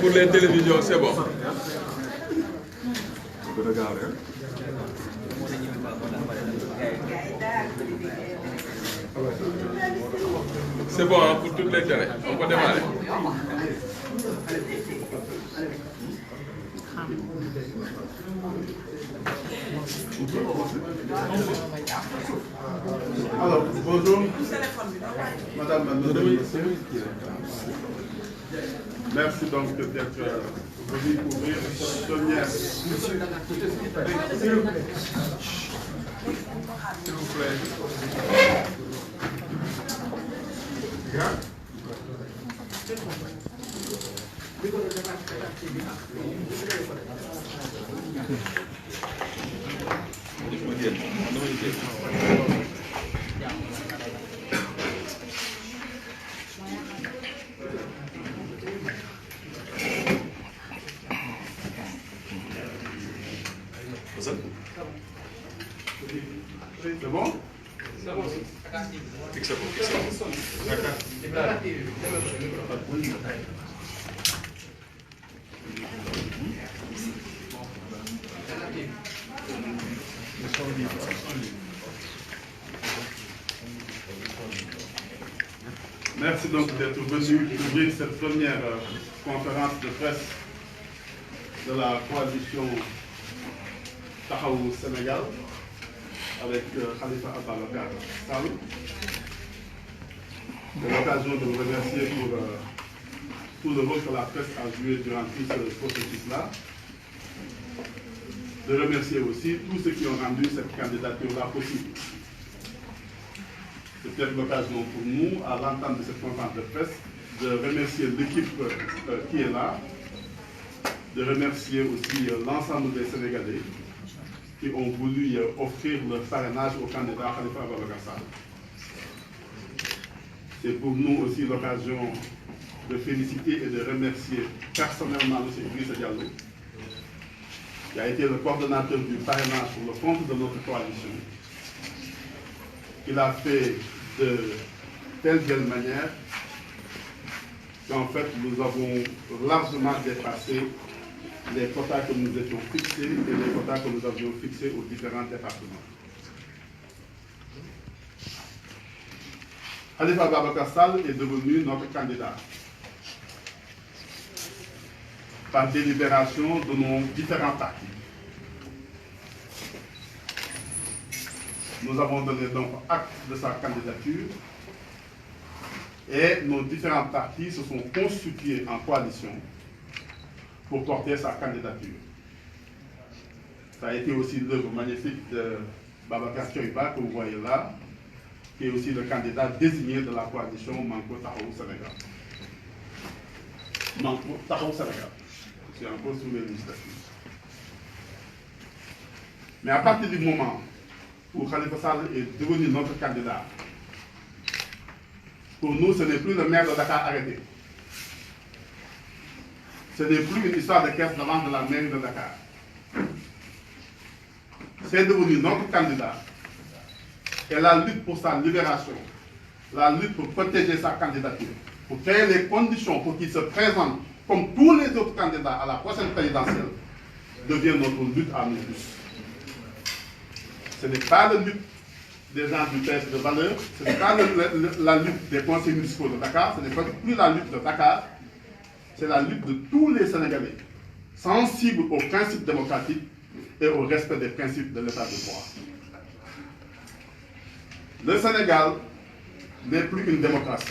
Pour les télévisions, c'est bon. C'est bon hein, pour toutes les télés. On peut démarrer. Alors, bonjour, madame, mademoiselle, monsieur. Merci donc d'être venu couvrir cette première. S'il vous plaît. C'est bon? Merci donc d'être venu ouvrir cette première conférence de presse de la coalition Taxawu Sénégal avec Khalifa Ababacar Sall. C'est l'occasion de vous remercier pour tout le rôle que la presse a joué durant tout ce processus-là. De remercier aussi tous ceux qui ont rendu cette candidature-là possible. C'est peut-être l'occasion pour nous, à l'entente de cette conférence de presse, de remercier l'équipe qui est là, de remercier aussi l'ensemble des Sénégalais qui ont voulu offrir leur parrainage au candidat Khalifa Ababacar Sall. C'est pour nous aussi l'occasion de féliciter et de remercier personnellement M. Idrissa Diallo, qui a été le coordonnateur du parrainage pour le compte de notre coalition. Il a fait de telle belle manière qu'en fait nous avons largement dépassé les quotas que nous étions fixés et les quotas que nous avions fixés aux différents départements. Khalifa Ababacar Sall est devenu notre candidat par délibération de nos différents partis. Nous avons donné donc acte de sa candidature et nos différents partis se sont constitués en coalition pour porter sa candidature. Ça a été aussi l'œuvre magnifique de Babacar Thioiba que vous voyez là, qui est aussi le candidat désigné de la coalition Manko Taxawu Sénégal. Manko Taxawu Sénégal. C'est encore sous les législatives. Mais à partir du moment où Khalifa Sall est devenu notre candidat, pour nous, ce n'est plus le maire de Dakar arrêté. Ce n'est plus une histoire de caisse d'avance de la mairie de Dakar. C'est devenu notre candidat. Et la lutte pour sa libération, la lutte pour protéger sa candidature, pour créer les conditions pour qu'il se présente comme tous les autres candidats à la prochaine présidentielle, devient notre lutte à nous tous. Ce n'est pas la lutte des gens du PS de valeur, ce n'est pas la lutte des conseils municipaux de Dakar, ce n'est pas plus la lutte de Dakar, c'est la lutte de tous les Sénégalais, sensibles aux principes démocratiques et au respect des principes de l'état de droit. Le Sénégal n'est plus une démocratie.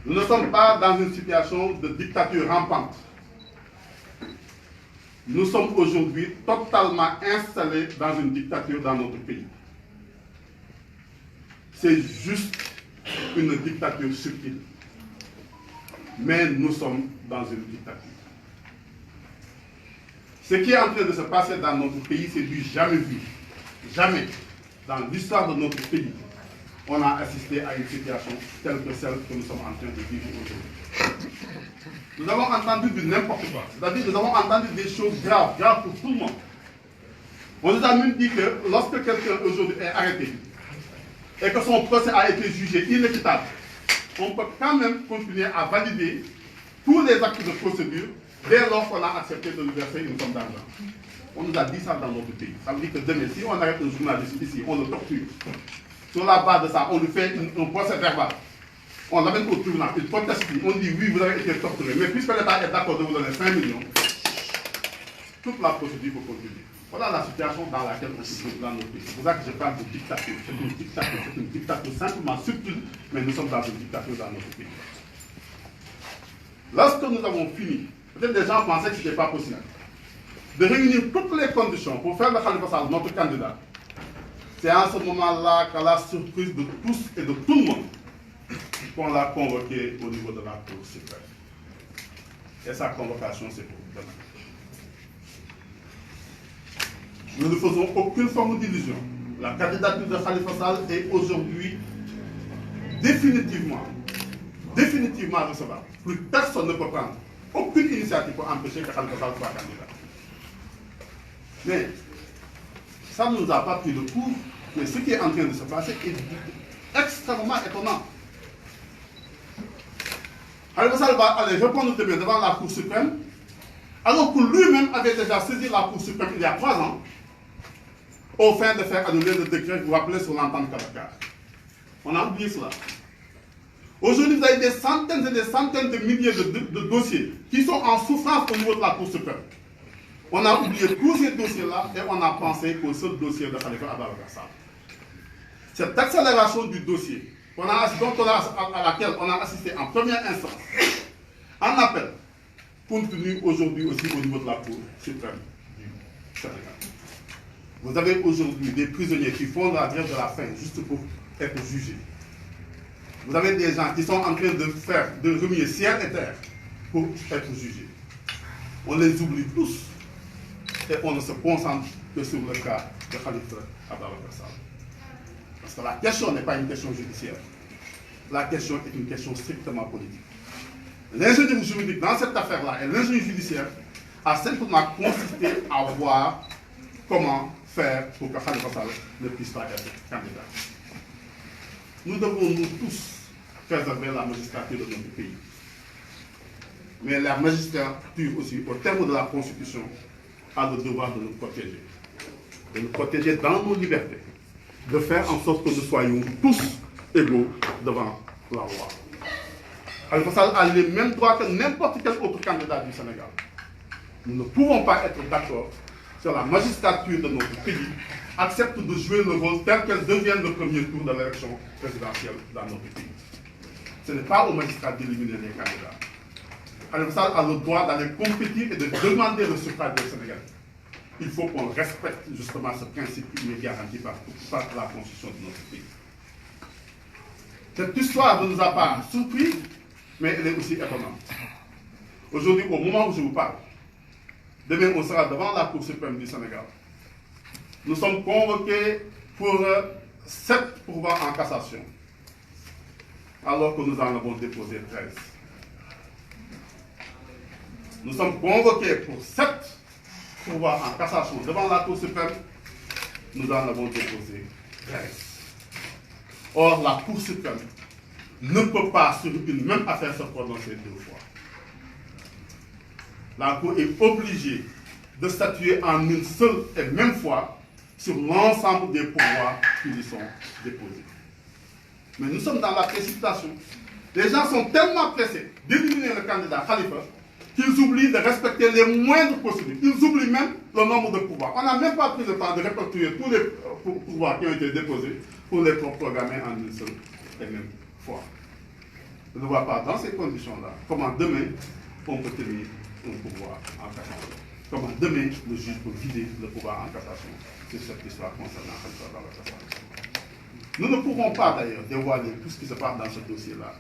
Nous ne sommes pas dans une situation de dictature rampante. Nous sommes aujourd'hui totalement installés dans une dictature dans notre pays. C'est juste une dictature subtile. Mais nous sommes dans une dictature. Ce qui est en train de se passer dans notre pays, c'est du jamais vu. Jamais, dans l'histoire de notre pays, on a assisté à une situation telle que celle que nous sommes en train de vivre aujourd'hui. Nous avons entendu du n'importe quoi. C'est-à-dire que nous avons entendu des choses graves, graves pour tout le monde. On nous a même dit que lorsque quelqu'un aujourd'hui est arrêté et que son procès a été jugé inéquitable, on peut quand même continuer à valider tous les actes de procédure dès lors qu'on a accepté de nous verser une somme d'argent. On nous a dit ça dans notre pays. Ça veut dire que demain, si on arrête un journaliste ici, on le torture. Sur la base de ça, on lui fait un procès verbal. On l'amène au tribunal, il proteste, on dit oui, vous avez été torturé. Mais puisque l'État est d'accord de vous donner 5 millions, toute la procédure peut continuer. Voilà la situation dans laquelle on se trouve dans notre pays. C'est pour ça que je parle de dictature. C'est une dictature simplement subtile, mais nous sommes dans une dictature dans notre pays. Lorsque nous avons fini, peut-être des gens pensaient que ce n'était pas possible, de réunir toutes les conditions pour faire de Khalifa Sall notre candidat. C'est en ce moment-là qu'à la surprise de tous et de tout le monde, qu'on l'a convoqué au niveau de la Cour suprême. Et sa convocation, c'est pour demain. Nous ne faisons aucune forme d'illusion. La candidature de Khalifa Sall est aujourd'hui définitivement recevable. Plus personne ne peut prendre aucune initiative pour empêcher que Khalifa Sall soit candidat. Mais ça ne nous a pas pris le coup, mais ce qui est en train de se passer est extrêmement étonnant. Khalifa Sall va aller répondre demain devant la Cour suprême, alors que lui-même avait déjà saisi la Cour suprême il y a 3 ans, au fin de faire annuler le décret, vous vous rappelez, sur l'entente Kadakar. On a oublié cela. Aujourd'hui, vous avez des centaines et des centaines de milliers de dossiers qui sont en souffrance au niveau de la Cour suprême. On a oublié tous ces dossiers-là et on a pensé qu'au seul dossier de Khalifa Ababacar Sall. Cette accélération du dossier à laquelle on a assisté en première instance, en appel, continue aujourd'hui aussi au niveau de la Cour suprême du Sénégal. Vous avez aujourd'hui des prisonniers qui font la grève de la faim juste pour être jugés. Vous avez des gens qui sont en train de remuer ciel et terre pour être jugés. On les oublie tous et on ne se concentre que sur le cas de Khalifa Ababacar Sall. Parce que la question n'est pas une question judiciaire. La question est une question strictement politique. L'ingénierie juridique dans cette affaire-là et l'ingénierie judiciaire a simplement consisté à voir comment faire pour que Khalifa Sall ne puisse pas être candidat. Nous devons nous tous préserver la magistrature de notre pays. Mais la magistrature aussi, au terme de la Constitution, a le devoir de nous protéger. De nous protéger dans nos libertés. De faire en sorte que nous soyons tous égaux devant la loi. Khalifa Sall a les mêmes droits que n'importe quel autre candidat du Sénégal. Nous ne pouvons pas être d'accord sur la magistrature de notre pays accepte de jouer le rôle tel qu'elle devienne le premier tour de l'élection présidentielle dans notre pays. Ce n'est pas aux magistrats d'éliminer les candidats. Khalifa Sall a le droit d'aller compétir et de demander le suffrage des Sénégalais. Il faut qu'on respecte justement ce principe qui est garanti par la Constitution de notre pays. Cette histoire ne nous a pas surpris, mais elle est aussi étonnante. Aujourd'hui, au moment où je vous parle, demain on sera devant la Cour suprême du Sénégal. Nous sommes convoqués pour 7 pourvois en cassation, alors que nous en avons déposé 13. Nous sommes convoqués pour 7 pourvois en cassation devant la Cour suprême, nous en avons déposé 13. Or, la Cour suprême ne peut pas, sur une même affaire, se prononcer 2 fois. La Cour est obligée de statuer en une seule et même fois sur l'ensemble des pourvois qui lui sont déposés. Mais nous sommes dans la précipitation. Les gens sont tellement pressés d'éliminer le candidat Khalifa qu'ils oublient de respecter les moindres procédures. Ils oublient même le nombre de pouvoirs. On n'a même pas pris le temps de répertorier tous les pouvoirs qui ont été déposés pour les programmer en une seule et même fois. Je ne vois pas dans ces conditions-là comment demain on peut tenir un pouvoir en cassation. Comment demain le juge peut vider le pouvoir en cassation sur cette histoire concernant Khalifa Ababacar Sall. Nous ne pourrons pas d'ailleurs dévoiler tout ce qui se passe dans ce dossier-là,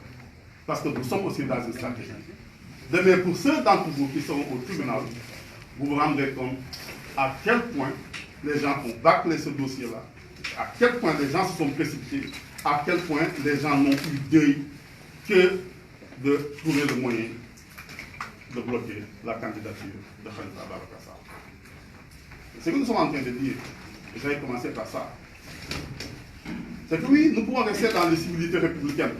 parce que nous sommes aussi dans une stratégie. Demain, pour ceux d'entre vous qui seront au tribunal, vous vous rendrez compte à quel point les gens ont bâclé ce dossier-là, à quel point les gens se sont précipités, à quel point les gens n'ont eu d'œil que de trouver le moyen de bloquer la candidature de Khalifa Ababacar Sall. Ce que nous sommes en train de dire, et j'allais commencer par ça, c'est que oui, nous pouvons rester dans les civilités républicaines.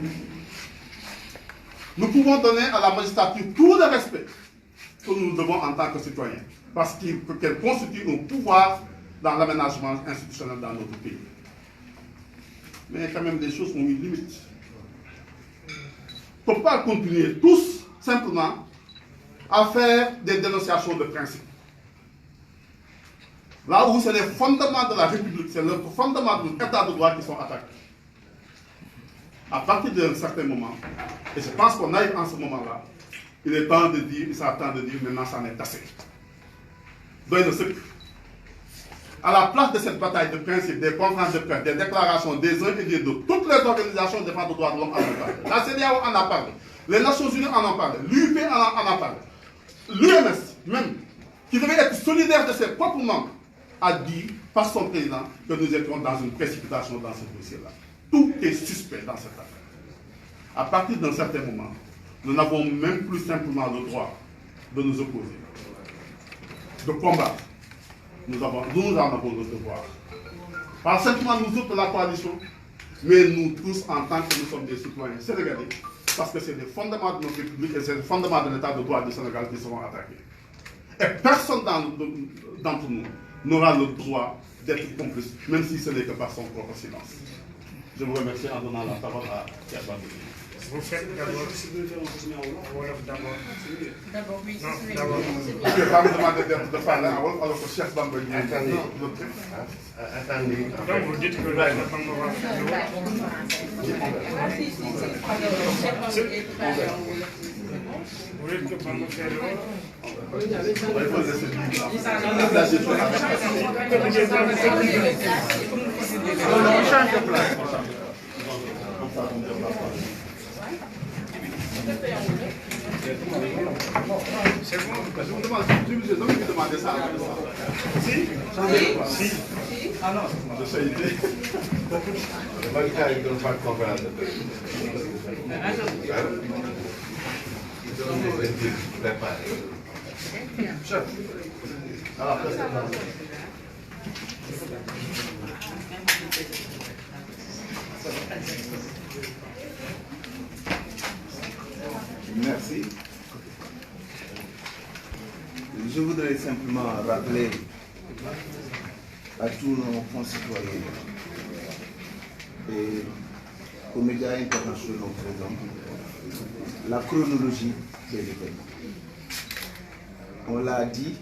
nous pouvons donner à la magistrature tout le respect que nous devons en tant que citoyens, parce qu'elle constitue un pouvoir dans l'aménagement institutionnel dans notre pays. Mais quand même, les choses ont une limite. Il ne faut pas continuer tous, simplement, à faire des dénonciations de principe. Là où c'est les fondements de la République, c'est le fondement de l'état de droit qui sont attaqués. À partir d'un certain moment, et je pense qu'on arrive en ce moment-là, il est temps de dire, il sera temps de dire, maintenant ça n'est assez. Doit de ce à la place de cette bataille de principe, des conférences de presse, des déclarations des uns et des autres, toutes les organisations défendent les droits de l'homme en ont parlé. La CEDEAO en a parlé. Les Nations Unies en ont parlé. L'UP en a parlé. L'UMS, même, qui devait être solidaire de ses propres membres, a dit par son président que nous étions dans une précipitation dans ce dossier-là. Tout est suspect dans cette affaire. À partir d'un certain moment, nous n'avons même plus simplement le droit de nous opposer, de combattre. Nous en avons le devoir. Pas simplement nous autres de la coalition, mais nous tous en tant que nous sommes des citoyens sénégalais, parce que c'est les fondements de notre République et c'est les fondements de l'état de droit du Sénégal qui seront attaqués. Et personne d'entre nous n'aura le droit d'être complice, même si ce n'est que par son propre silence. Je vous remercie en donnant la parole à Pierre Bandeli. Vous faites d'abord. Wolof d'abord. D'abord, oui, Non, d'abord. Je ne vais pas me demander de parler en Wolof alors que Cheikh Bamba dit. Attendez. Attendez. Donc vous dites que le Bamba va faire vous dites que Bamba fait le Il faut laisser le on change de place. C'est bon. Je me demande, je me demandais ça. Si? Si. Ah non, je sais idée. Ils ne pas comprendre. Merci. Je voudrais simplement rappeler à tous nos concitoyens et aux médias internationaux présents la chronologie des événements. On l'a dit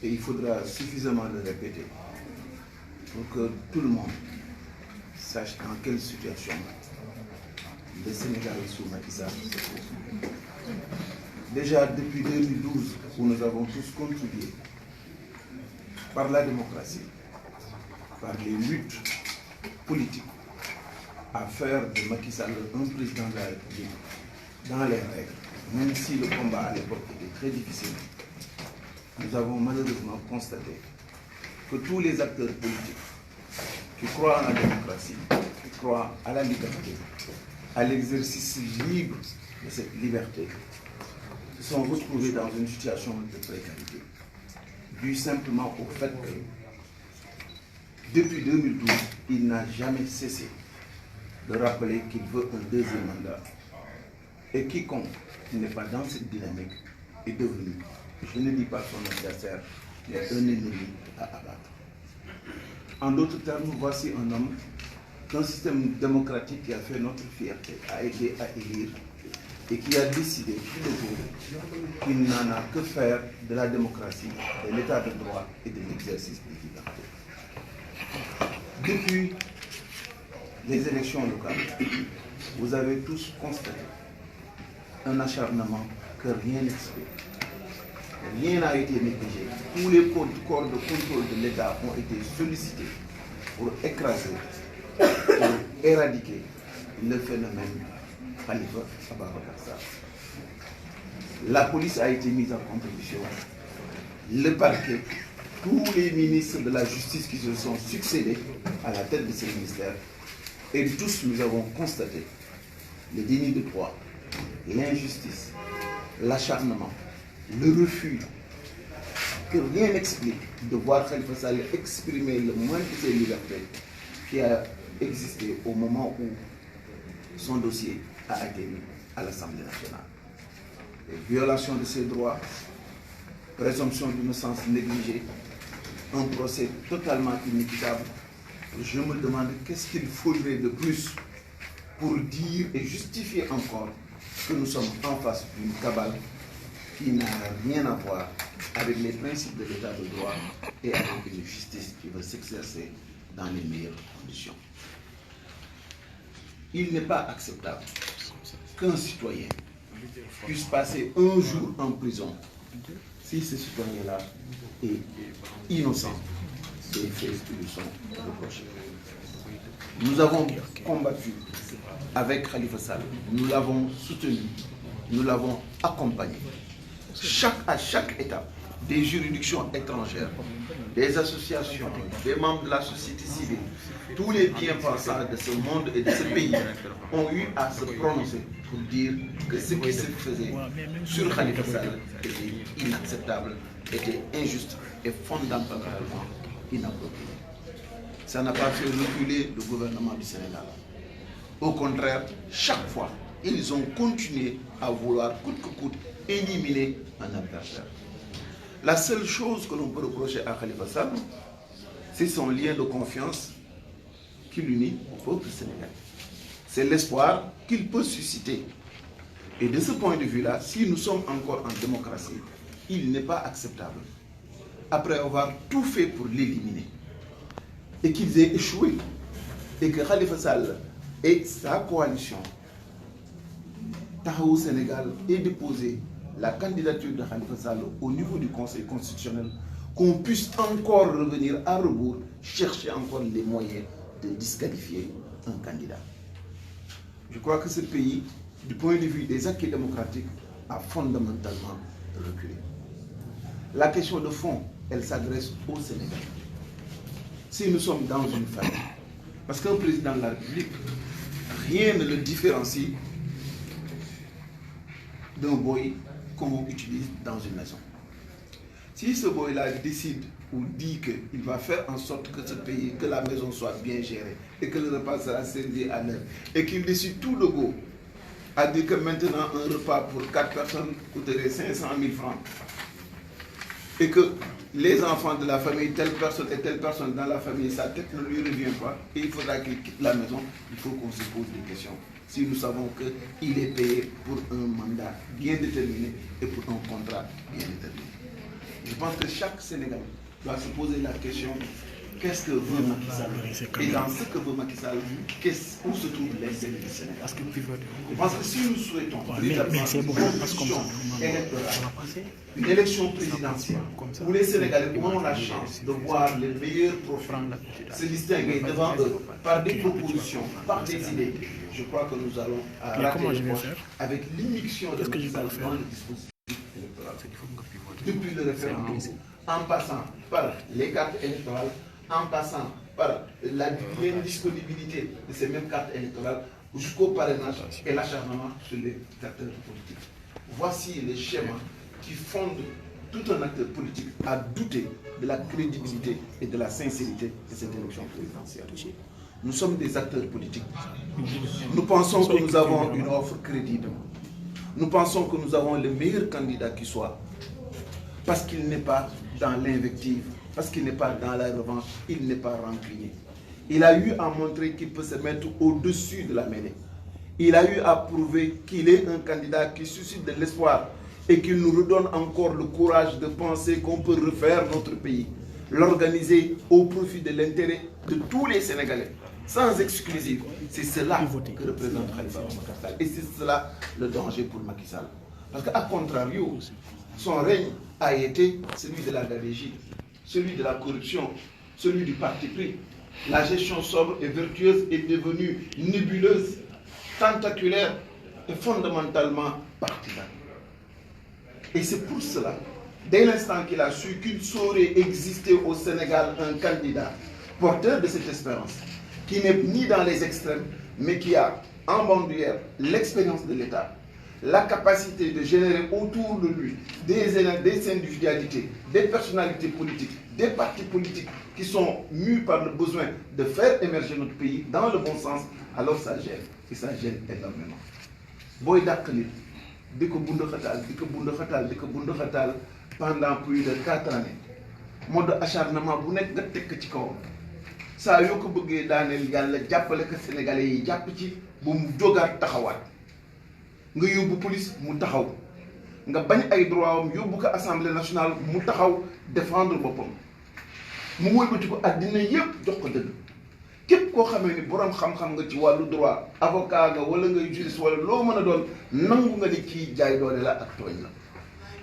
et il faudra suffisamment le répéter pour que tout le monde sache dans quelle situation le Sénégal sous Macky Sall se trouve. Déjà depuis 2012, où nous avons tous contribué par la démocratie, par les luttes politiques, à faire de Macky Sall un président de la République dans les règles, même si le combat à l'époque était très difficile. Nous avons malheureusement constaté que tous les acteurs politiques qui croient en la démocratie, qui croient à la liberté, à l'exercice libre de cette liberté, se sont retrouvés dans une situation de précarité, dû simplement au fait que, depuis 2012, il n'a jamais cessé de rappeler qu'il veut un deuxième mandat. Et quiconque n'est pas dans cette dynamique est devenu, je ne dis pas son adversaire, mais un ennemi à abattre. En d'autres termes, voici un homme qu'un système démocratique qui a fait notre fierté a aidé à élire et qui a décidé tout le jour qu'il n'en a que faire de la démocratie, de l'état de droit et de l'exercice des libertés. Depuis les élections locales, vous avez tous constaté un acharnement que rien n'explique. Rien n'a été négligé. Tous les corps de contrôle de l'État ont été sollicités pour écraser, pour éradiquer le phénomène Khalifa Ababacar Sall. La police a été mise en contribution, le parquet, tous les ministres de la justice qui se sont succédés à la tête de ces ministères, et tous nous avons constaté le déni de droit, l'injustice, l'acharnement, le refus que rien n'explique de voir Khalifa Sall exprimer le moins de ses libertés qui a existé au moment où son dossier a atterri à l'Assemblée nationale. Les violations de ses droits, présomption d'innocence négligée, un procès totalement inéquitable. Je me demande qu'est-ce qu'il faudrait de plus pour dire et justifier encore que nous sommes en face d'une cabale qui n'a rien à voir avec les principes de l'état de droit et avec une justice qui veut s'exercer dans les meilleures conditions. Il n'est pas acceptable qu'un citoyen puisse passer un jour en prison si ce citoyen-là est innocent des faits qui lui sont reprochés. Nous avons combattu avec Khalifa Sall, nous l'avons soutenu, nous l'avons accompagné. À chaque étape, des juridictions étrangères, des associations, des membres de la société civile, tous les bien-pensants de ce monde et de ce pays ont eu à se prononcer pour dire que ce qui se faisait sur Khalifa Sall était inacceptable, était injuste et fondamentalement inapproprié. Ça n'a pas fait reculer le gouvernement du Sénégal. Au contraire, chaque fois, ils ont continué à vouloir coûte que coûte éliminer un adversaire. La seule chose que l'on peut reprocher à Khalifa Sall, c'est son lien de confiance qui l'unit au peuple sénégalais. C'est l'espoir qu'il peut susciter. Et de ce point de vue-là, si nous sommes encore en démocratie, il n'est pas acceptable, après avoir tout fait pour l'éliminer, et qu'ils aient échoué, et que Khalifa Sall et sa coalition Taxawu Sénégal ait déposé la candidature de Khalifa Sall au niveau du Conseil constitutionnel, qu'on puisse encore revenir à rebours, chercher encore les moyens de disqualifier un candidat. Je crois que ce pays, du point de vue des acquis démocratiques, a fondamentalement reculé. La question de fond, elle s'adresse au Sénégal. Si nous sommes dans une famille, parce qu'un président de la République, rien ne le différencie d'un boy qu'on utilise dans une maison. Si ce boy-là décide ou dit qu'il va faire en sorte que ce pays, que la maison soit bien gérée et que le repas sera servi à l'heure, et qu'il décide tout le go à dire que maintenant un repas pour 4 personnes coûterait 500 000 francs, et que les enfants de la famille, telle personne et telle personne dans la famille, sa tête ne lui revient pas, et il faudra qu'il quitte la maison, il faut qu'on se pose des questions. Si nous savons qu'il est payé pour un mandat bien déterminé et pour un contrat bien déterminé. Je pense que chaque Sénégalais doit se poser la question, qu'est-ce que veut Macky Sall? Et dans ce que veut Macky Sall, où se trouve l'intérêt du Sénégal? Je pense que si nous souhaitons une élection présidentielle où les Sénégalais auront la chance de voir les meilleurs profils se distinguer devant eux par des propositions, par des idées, je crois que nous allons rater le poche avec l'immixtion de Macky Sall dans le dispositif électoral. Depuis le référendum, en passant par les cartes électorales, en passant par l'indisponibilité de ces mêmes cartes électorales, jusqu'au parrainage et l'acharnement sur les acteurs politiques. Voici les schémas qui fondent tout un acteur politique à douter de la crédibilité et de la sincérité de cette élection présidentielle. Nous sommes des acteurs politiques. Nous pensons que nous avons une offre crédible. Nous pensons que nous avons le meilleur candidat qui soit, parce qu'il n'est pas dans l'invective, parce qu'il n'est pas dans la revanche, il n'est pas rancunier. Il a eu à montrer qu'il peut se mettre au-dessus de la mêlée. Il a eu à prouver qu'il est un candidat qui suscite de l'espoir et qu'il nous redonne encore le courage de penser qu'on peut refaire notre pays, l'organiser au profit de l'intérêt de tous les Sénégalais, sans exclusive. C'est cela que représente Khalifa Sall. Et c'est cela le danger pour Macky Sall. Parce qu'à contrario, son règne a été celui de la gabegie, celui de la corruption, celui du parti pris. La gestion sobre et vertueuse est devenue nébuleuse, tentaculaire et fondamentalement partisane. Et c'est pour cela, dès l'instant qu'il a su qu'il saurait exister au Sénégal un candidat porteur de cette espérance, qui n'est ni dans les extrêmes, mais qui a en bandoulière l'expérience de l'État, la capacité de générer autour de lui des individualités, des personnalités politiques, des partis politiques qui sont mus par le besoin de faire émerger notre pays dans le bon sens, alors ça gêne, et ça gêne énormément. booy dàq nit di ko bundaxataal di ko bundaxataal di ko bundaxataal pendant plus de 4 années mode acharnement bu nekk nga tekk ci kawam saa yoo ko bëggee daaneel yàlla jàppale ko sénégalais yi jàpp ci bu mu jógaat taxawaat nga yóbbu police mu taxaw nga bañ ay droit am yóbbu ko assemblée nationale mu taxaw défendre boppam mu wëlbati ko àddina yépp jox ko dëgg képp koo xamee ni borom xam-xam nga ci wàllu droit avocat nga wala ngay juriste wala loo mën a doon nangu nga ni kii jaay doole la ak tooñ la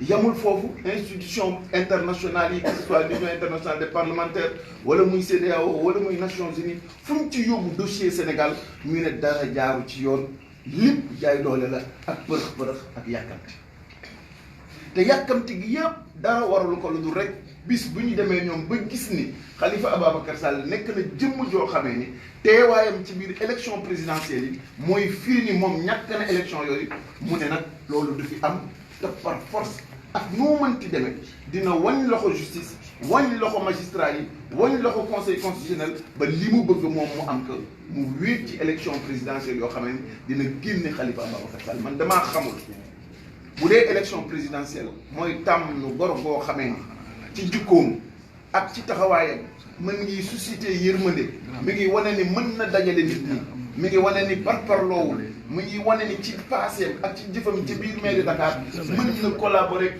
yamul foofu institution internationale yi que ce soit l'union internationale des parlementaires wala muy CEDEAO wala muy Nations Unies fu mu ci yóbbu dossier Sénégal ñu ne dara jaaru ci yoon lépp jaay doole la ak përëx-përëx ak yàkkamti te yàkkamti gi yëpp dara waralu ko lu dul rek bis bu ñu demee ñoom ba gis ni Khalifa Ababacar Sall nekk na jëmm joo xamee ni teewaayam ci biir élection présidentielle yi mooy firi ni moom ñàkk na élection yooyu mu ne nag loolu du fi am te par force ak noo mënti demee dina wañ loxo justice wañ loxo magistrat yi wañ loxo conseil constitutionnel ba li mu bëgg moom mu am que mu wéet ci élection présidentielle yoo xamee ni dina génne Khalifa Ababacar Sall man damaa xamul bu dee élection présidentielle mooy tàmm nu gor goo xamee ni ci jukkoom ak ci taxawaayam mën ngi susciter yërmande mi ngi wane ni mën na dajale nit ñi mi ngi wane ni parparloowul mi ngi wane ni ci passeem ak ci jëfam ci biir mairie Dakar mën na collaborer